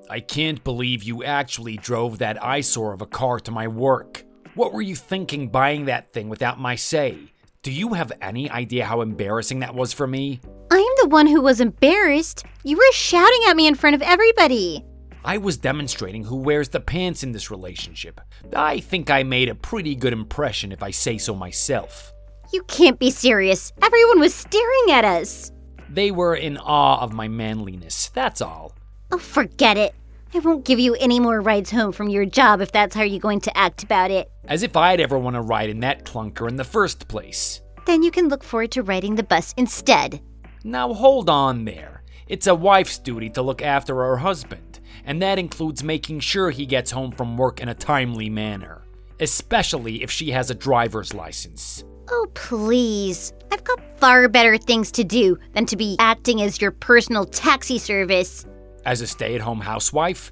I can't believe you actually drove that eyesore of a car to my work. What were you thinking buying that thing without my say? Do you have any idea how embarrassing that was for me? I'm the one who was embarrassed. You were shouting at me in front of everybody. I was demonstrating who wears the pants in this relationship. I think I made a pretty good impression if I say so myself. You can't be serious. Everyone was staring at us. They were in awe of my manliness, that's all. Oh, forget it. I won't give you any more rides home from your job if that's how you're going to act about it. As if I'd ever want to ride in that clunker in the first place. Then you can look forward to riding the bus instead. Now hold on there. It's a wife's duty to look after her husband, and that includes making sure he gets home from work in a timely manner, especially if she has a driver's license. Oh, please. I've got far better things to do than to be acting as your personal taxi service. As a stay-at-home housewife?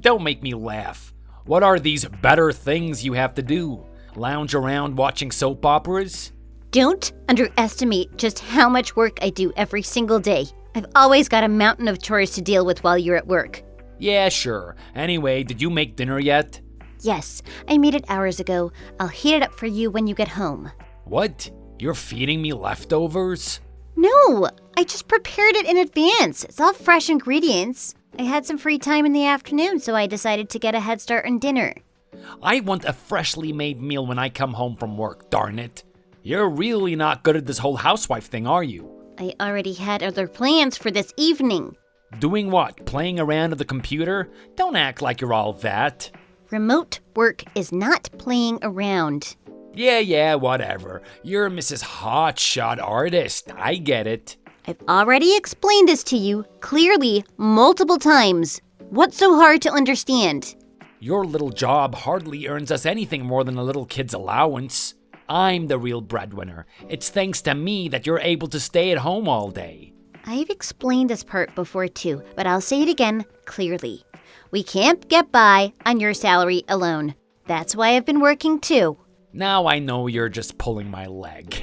Don't make me laugh. What are these better things you have to do? Lounge around watching soap operas? Don't underestimate just how much work I do every single day. I've always got a mountain of chores to deal with while you're at work. Yeah, sure. Anyway, did you make dinner yet? Yes, I made it hours ago. I'll heat it up for you when you get home. What? You're feeding me leftovers? No, I just prepared it in advance. It's all fresh ingredients. I had some free time in the afternoon, so I decided to get a head start on dinner. I want a freshly made meal when I come home from work, darn it. You're really not good at this whole housewife thing, are you? I already had other plans for this evening. Doing what? Playing around at the computer? Don't act like you're all that. Remote work is not playing around. Yeah, whatever. You're Mrs. Hotshot Artist. I get it. I've already explained this to you clearly multiple times. What's so hard to understand? Your little job hardly earns us anything more than a little kid's allowance. I'm the real breadwinner. It's thanks to me that you're able to stay at home all day. I've explained this part before too, but I'll say it again clearly. We can't get by on your salary alone. That's why I've been working too. Now I know you're just pulling my leg.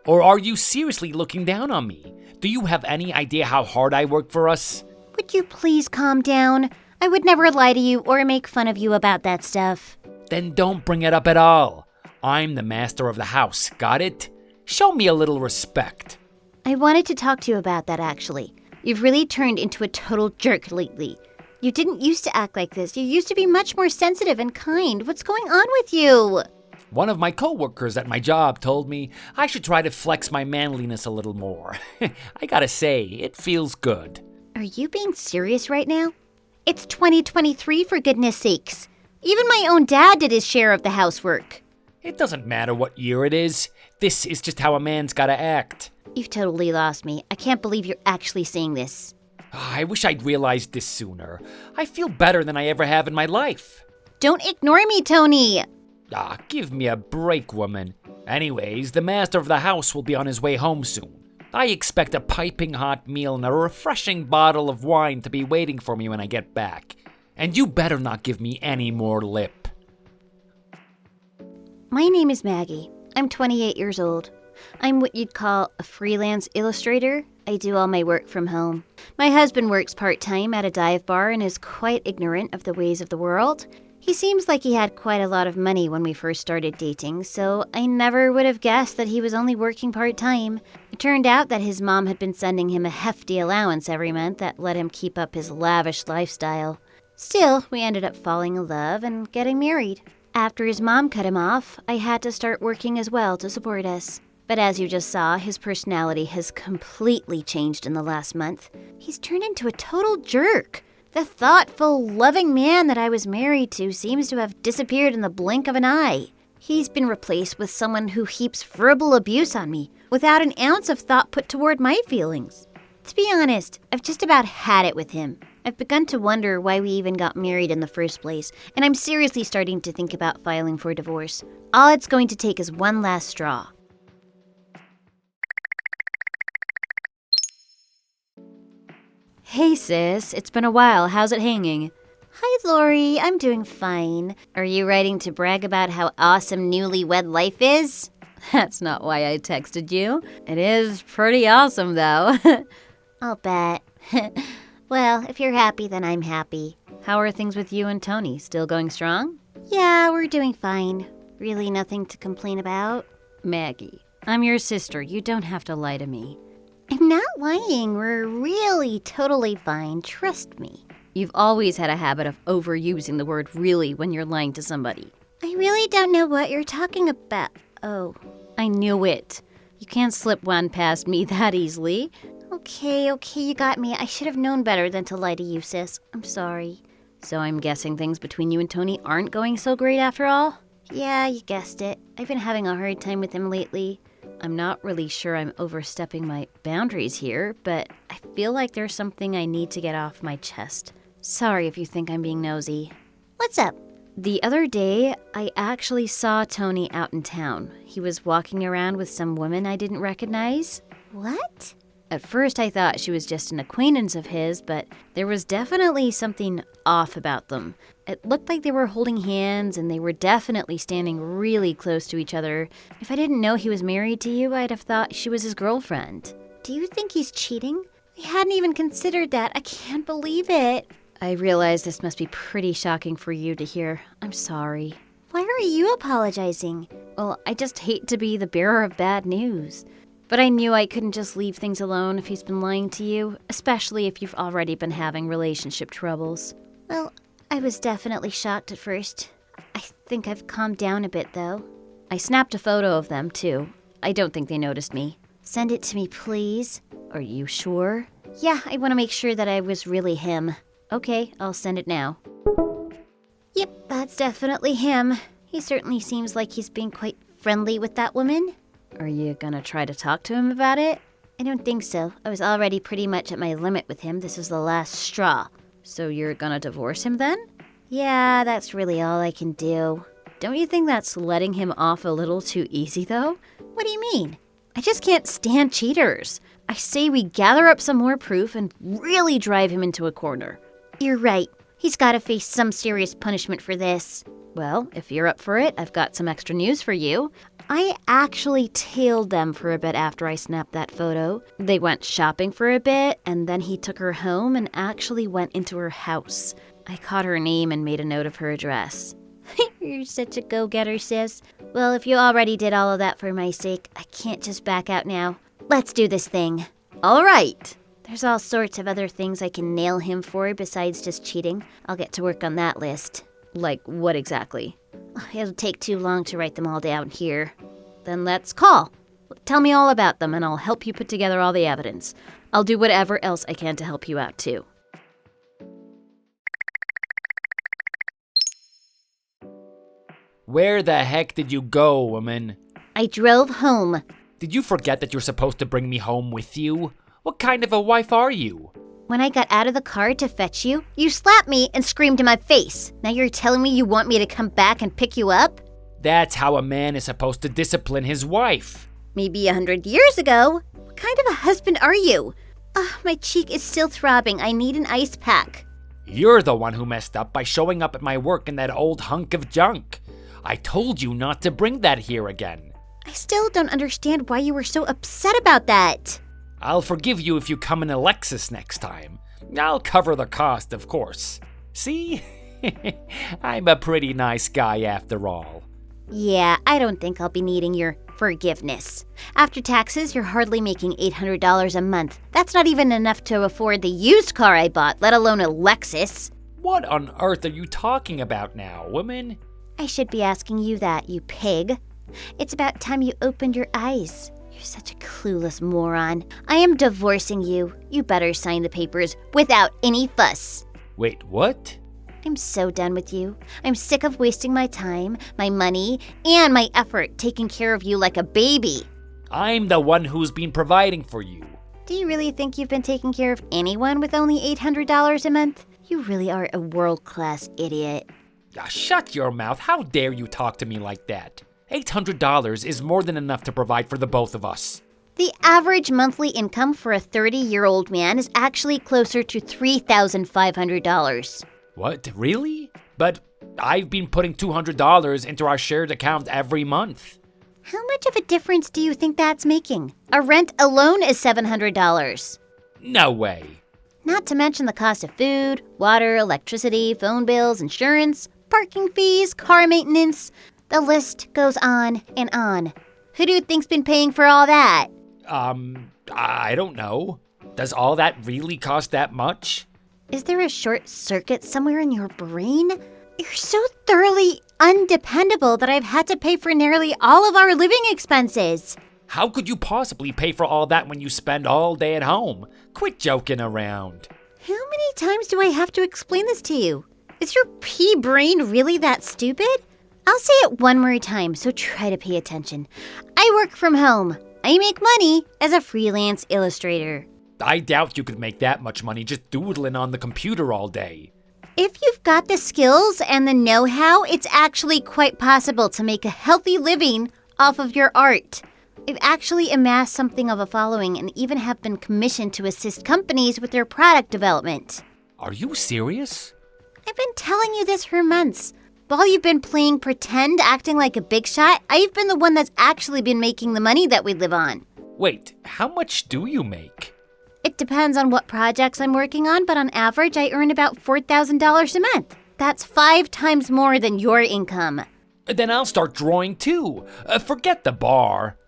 Or are you seriously looking down on me? Do you have any idea how hard I work for us? Would you please calm down? I would never lie to you or make fun of you about that stuff. Then don't bring it up at all. I'm the master of the house, got it? Show me a little respect. I wanted to talk to you about that actually. You've really turned into a total jerk lately. You didn't used to act like this. You used to be much more sensitive and kind. What's going on with you? One of my coworkers at my job told me I should try to flex my manliness a little more. I gotta say, it feels good. Are you being serious right now? It's 2023 for goodness sakes. Even my own dad did his share of the housework. It doesn't matter what year it is. This is just how a man's gotta act. You've totally lost me. I can't believe you're actually saying this. I wish I'd realized this sooner. I feel better than I ever have in my life. Don't ignore me, Tony. Give me a break, woman. Anyways, the master of the house will be on his way home soon. I expect a piping hot meal and a refreshing bottle of wine to be waiting for me when I get back. And you better not give me any more lip. My name is Maggie. I'm 28 years old. I'm what you'd call a freelance illustrator. I do all my work from home. My husband works part-time at a dive bar and is quite ignorant of the ways of the world. He seems like he had quite a lot of money when we first started dating, so I never would have guessed that he was only working part-time. It turned out that his mom had been sending him a hefty allowance every month that let him keep up his lavish lifestyle. Still, we ended up falling in love and getting married. After his mom cut him off, I had to start working as well to support us. But as you just saw, his personality has completely changed in the last month. He's turned into a total jerk. The thoughtful, loving man that I was married to seems to have disappeared in the blink of an eye. He's been replaced with someone who heaps verbal abuse on me, without an ounce of thought put toward my feelings. To be honest, I've just about had it with him. I've begun to wonder why we even got married in the first place, and I'm seriously starting to think about filing for divorce. All it's going to take is one last straw. Hey sis, it's been a while. How's it hanging? Hi, Lori. I'm doing fine. Are you writing to brag about how awesome newlywed life is? That's not why I texted you. It is pretty awesome, though. I'll bet. Well, if you're happy, then I'm happy. How are things with you and Tony? Still going strong? Yeah, we're doing fine. Really nothing to complain about. Maggie, I'm your sister. You don't have to lie to me. I'm not lying. We're really totally fine. Trust me. You've always had a habit of overusing the word really when you're lying to somebody. I really don't know what you're talking about. Oh, I knew it. You can't slip one past me that easily. okay, you got me. I should have known better than to lie to you, sis. I'm sorry. So I'm guessing things between you and Tony aren't going so great after all? Yeah, you guessed it. I've been having a hard time with him lately. I'm not really sure I'm overstepping my boundaries here, but I feel like there's something I need to get off my chest. Sorry if you think I'm being nosy. What's up? The other day, I actually saw Tony out in town. He was walking around with some woman I didn't recognize. What? At first, I thought she was just an acquaintance of his, but there was definitely something off about them. It looked like they were holding hands, and they were definitely standing really close to each other. If I didn't know he was married to you, I'd have thought she was his girlfriend. Do you think he's cheating? I hadn't even considered that. I can't believe it. I realize this must be pretty shocking for you to hear. I'm sorry. Why are you apologizing? Well, I just hate to be the bearer of bad news. But I knew I couldn't just leave things alone if he's been lying to you, especially if you've already been having relationship troubles. Well, I was definitely shocked at first. I think I've calmed down a bit, though. I snapped a photo of them, too. I don't think they noticed me. Send it to me, please. Are you sure? Yeah, I want to make sure that I was really him. Okay, I'll send it now. Yep, that's definitely him. He certainly seems like he's being quite friendly with that woman. Are you gonna try to talk to him about it? I don't think so. I was already pretty much at my limit with him. This is the last straw. So you're gonna divorce him then? Yeah, that's really all I can do. Don't you think that's letting him off a little too easy, though? What do you mean? I just can't stand cheaters. I say we gather up some more proof and really drive him into a corner. You're right. He's got to face some serious punishment for this. Well, if you're up for it, I've got some extra news for you. I actually tailed them for a bit after I snapped that photo. They went shopping for a bit, and then he took her home and actually went into her house. I caught her name and made a note of her address. You're such a go-getter, sis. Well, if you already did all of that for my sake, I can't just back out now. Let's do this thing. All right. There's all sorts of other things I can nail him for besides just cheating. I'll get to work on that list. Like what exactly? It'll take too long to write them all down here. Then let's call. Tell me all about them and I'll help you put together all the evidence. I'll do whatever else I can to help you out too. Where the heck did you go, woman? I drove home. Did you forget that you're supposed to bring me home with you? What kind of a wife are you? When I got out of the car to fetch you, you slapped me and screamed in my face. Now you're telling me you want me to come back and pick you up? That's how a man is supposed to discipline his wife. Maybe 100 years ago. What kind of a husband are you? My cheek is still throbbing. I need an ice pack. You're the one who messed up by showing up at my work in that old hunk of junk. I told you not to bring that here again. I still don't understand why you were so upset about that. I'll forgive you if you come in a Lexus next time. I'll cover the cost, of course. See? I'm a pretty nice guy after all. Yeah, I don't think I'll be needing your forgiveness. After taxes, you're hardly making $800 a month. That's not even enough to afford the used car I bought, let alone a Lexus. What on earth are you talking about now, woman? I should be asking you that, you pig. It's about time you opened your eyes. You're such a clueless moron. I am divorcing you. You better sign the papers without any fuss. Wait, what? I'm so done with you. I'm sick of wasting my time, my money, and my effort taking care of you like a baby. I'm the one who's been providing for you. Do you really think you've been taking care of anyone with only $800 a month? You really are a world-class idiot. Shut your mouth. How dare you talk to me like that? $800 is more than enough to provide for the both of us. The average monthly income for a 30-year-old man is actually closer to $3,500. What, really? But I've been putting $200 into our shared account every month. How much of a difference do you think that's making? A rent alone is $700. No way. Not to mention the cost of food, water, electricity, phone bills, insurance, parking fees, car maintenance. The list goes on and on. Who do you think's been paying for all that? I don't know. Does all that really cost that much? Is there a short circuit somewhere in your brain? You're so thoroughly undependable that I've had to pay for nearly all of our living expenses. How could you possibly pay for all that when you spend all day at home? Quit joking around. How many times do I have to explain this to you? Is your pea brain really that stupid? I'll say it one more time, so try to pay attention. I work from home. I make money as a freelance illustrator. I doubt you could make that much money just doodling on the computer all day. If you've got the skills and the know-how, it's actually quite possible to make a healthy living off of your art. I've actually amassed something of a following and even have been commissioned to assist companies with their product development. Are you serious? I've been telling you this for months. While you've been playing pretend, acting like a big shot, I've been the one that's actually been making the money that we live on. Wait, how much do you make? It depends on what projects I'm working on, but on average, I earn about $4,000 a month. That's 5 times more than your income. Then I'll start drawing too. Forget the bar.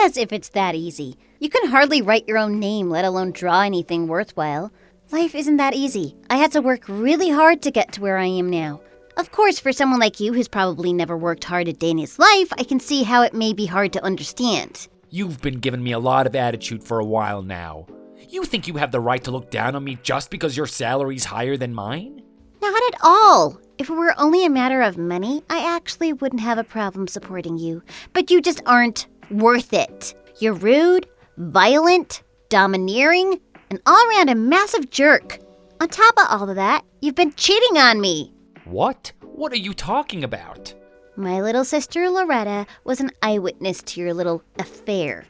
As if it's that easy. You can hardly write your own name, let alone draw anything worthwhile. Life isn't that easy. I had to work really hard to get to where I am now. Of course, for someone like you who's probably never worked hard a day in his life, I can see how it may be hard to understand. You've been giving me a lot of attitude for a while now. You think you have the right to look down on me just because your salary's higher than mine? Not at all. If it were only a matter of money, I actually wouldn't have a problem supporting you. But you just aren't worth it. You're rude, violent, domineering, and all around a massive jerk. On top of all of that, you've been cheating on me. What? What are you talking about? My little sister Loretta was an eyewitness to your little affair.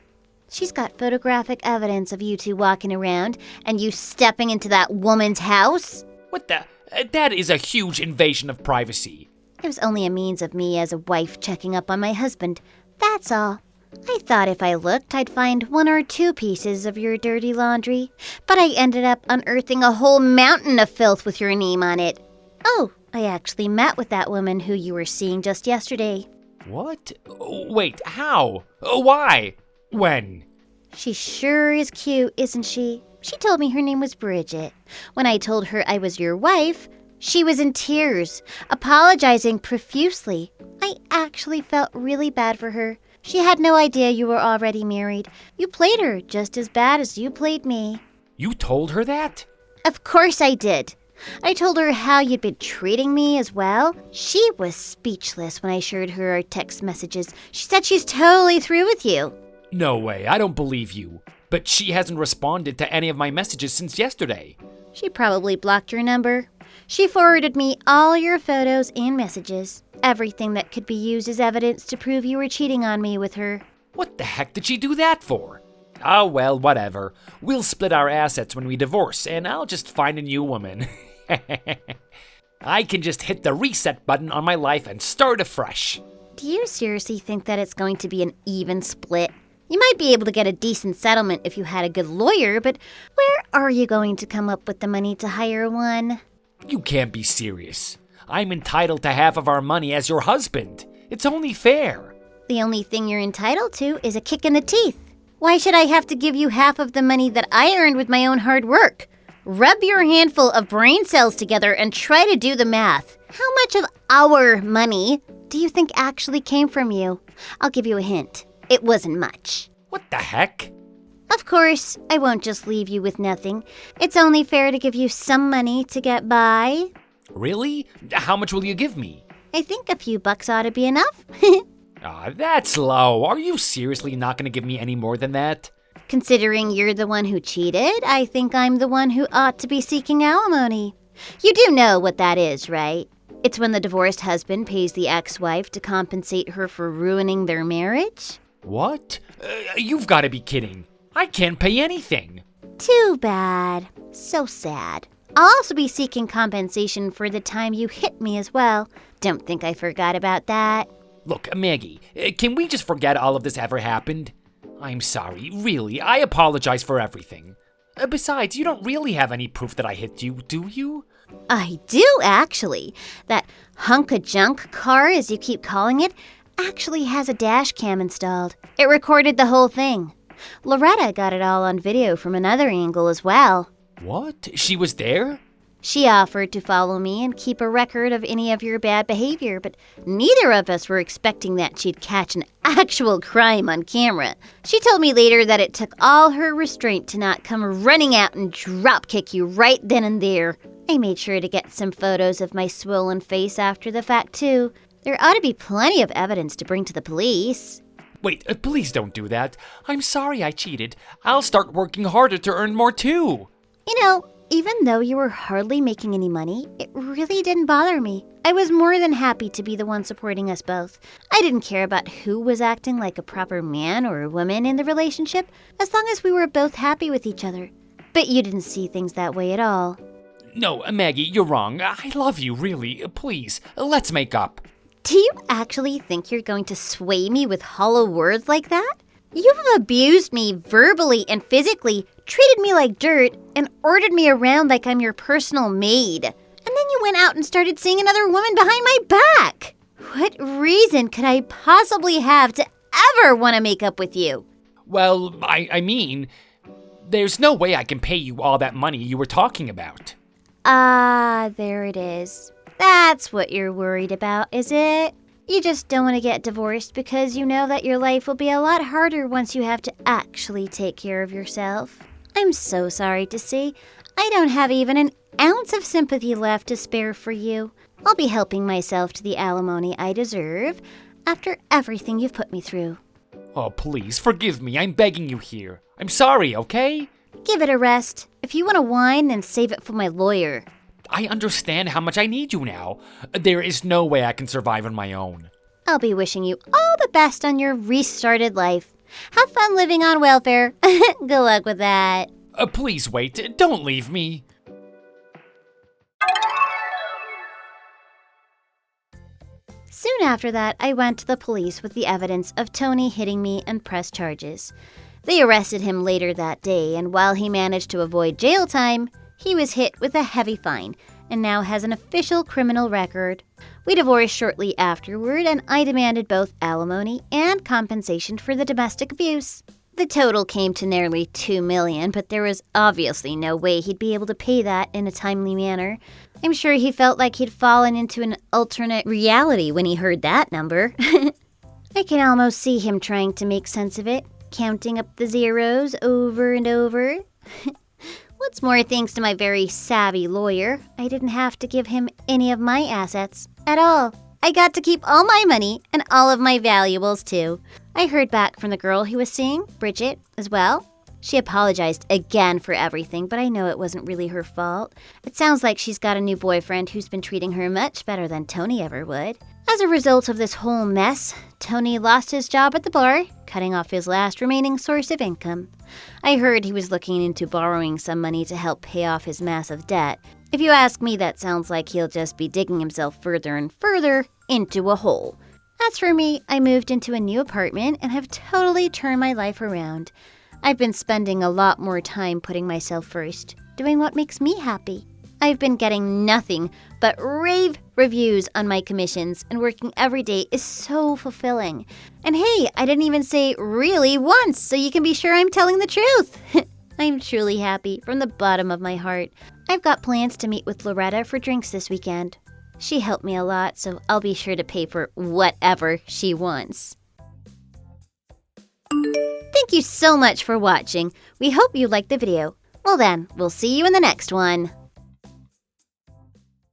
She's got photographic evidence of you two walking around and you stepping into that woman's house. What the? That is a huge invasion of privacy. It was only a means of me as a wife checking up on my husband. That's all. I thought if I looked, I'd find 1 or 2 pieces of your dirty laundry. But I ended up unearthing a whole mountain of filth with your name on it. Oh, I actually met with that woman who you were seeing just yesterday. What? Wait, how? Why? When? She sure is cute, isn't she? She told me her name was Bridget. When I told her I was your wife, she was in tears, apologizing profusely. I actually felt really bad for her. She had no idea you were already married. You played her just as bad as you played me. You told her that? Of course I did. I told her how you'd been treating me as well. She was speechless when I shared her our text messages. She said she's totally through with you. No way, I don't believe you. But she hasn't responded to any of my messages since yesterday. She probably blocked your number. She forwarded me all your photos and messages. Everything that could be used as evidence to prove you were cheating on me with her. What the heck did she do that for? Oh well, whatever. We'll split our assets when we divorce, and I'll just find a new woman. I can just hit the reset button on my life and start afresh. Do you seriously think that it's going to be an even split? You might be able to get a decent settlement if you had a good lawyer, but where are you going to come up with the money to hire one? You can't be serious. I'm entitled to half of our money as your husband. It's only fair. The only thing you're entitled to is a kick in the teeth. Why should I have to give you half of the money that I earned with my own hard work? Rub your handful of brain cells together and try to do the math. How much of our money do you think actually came from you? I'll give you a hint. It wasn't much. What the heck? Of course, I won't just leave you with nothing. It's only fair to give you some money to get by. Really? How much will you give me? I think a few bucks ought to be enough. That's low. Are you seriously not going to give me any more than that? Considering you're the one who cheated, I think I'm the one who ought to be seeking alimony. You do know what that is, right? It's when the divorced husband pays the ex-wife to compensate her for ruining their marriage. What? You've got to be kidding. I can't pay anything. Too bad. So sad. I'll also be seeking compensation for the time you hit me as well. Don't think I forgot about that. Look, Maggie, can we just forget all of this ever happened? I'm sorry, really, I apologize for everything. Besides, you don't really have any proof that I hit you, do you? I do, actually. That hunk of junk car, as you keep calling it, actually has a dash cam installed. It recorded the whole thing. Loretta got it all on video from another angle as well. What? She was there? She offered to follow me and keep a record of any of your bad behavior, but neither of us were expecting that she'd catch an actual crime on camera. She told me later that it took all her restraint to not come running out and dropkick you right then and there. I made sure to get some photos of my swollen face after the fact, too. There ought to be plenty of evidence to bring to the police. Wait, please don't do that. I'm sorry I cheated. I'll start working harder to earn more too. You know, even though you were hardly making any money, it really didn't bother me. I was more than happy to be the one supporting us both. I didn't care about who was acting like a proper man or a woman in the relationship, as long as we were both happy with each other. But you didn't see things that way at all. No, Maggie, you're wrong. I love you, really. Please, let's make up. Do you actually think you're going to sway me with hollow words like that? You've abused me verbally and physically, treated me like dirt, and ordered me around like I'm your personal maid. And then you went out and started seeing another woman behind my back. What reason could I possibly have to ever want to make up with you? Well, I mean, there's no way I can pay you all that money you were talking about. Ah, there it is. That's what you're worried about, is it? You just don't want to get divorced because you know that your life will be a lot harder once you have to actually take care of yourself. I'm so sorry to see. I don't have even an ounce of sympathy left to spare for you. I'll be helping myself to the alimony I deserve after everything you've put me through. Oh, please, forgive me. I'm begging you here. I'm sorry, okay? Give it a rest. If you want to whine, then save it for my lawyer. I understand how much I need you now. There is no way I can survive on my own. I'll be wishing you all the best on your restarted life. Have fun living on welfare. Good luck with that. Please wait. Don't leave me. Soon after that, I went to the police with the evidence of Tony hitting me and pressed charges. They arrested him later that day, and while he managed to avoid jail time, he was hit with a heavy fine and now has an official criminal record. We divorced shortly afterward, and I demanded both alimony and compensation for the domestic abuse. The total came to nearly $2 million, but there was obviously no way he'd be able to pay that in a timely manner. I'm sure he felt like he'd fallen into an alternate reality when he heard that number. I can almost see him trying to make sense of it, counting up the zeros over and over. What's more, thanks to my very savvy lawyer, I didn't have to give him any of my assets at all. I got to keep all my money and all of my valuables, too. I heard back from the girl he was seeing, Bridget, as well. She apologized again for everything, but I know it wasn't really her fault. It sounds like she's got a new boyfriend who's been treating her much better than Tony ever would. As a result of this whole mess, Tony lost his job at the bar, cutting off his last remaining source of income. I heard he was looking into borrowing some money to help pay off his massive debt. If you ask me, that sounds like he'll just be digging himself further and further into a hole. As for me, I moved into a new apartment and have totally turned my life around. I've been spending a lot more time putting myself first, doing what makes me happy. I've been getting nothing but rave reviews on my commissions, and working every day is so fulfilling. And hey, I didn't even say really once, so you can be sure I'm telling the truth. I'm truly happy from the bottom of my heart. I've got plans to meet with Loretta for drinks this weekend. She helped me a lot, so I'll be sure to pay for whatever she wants. Thank you so much for watching. We hope you liked the video. Well then, we'll see you in the next one.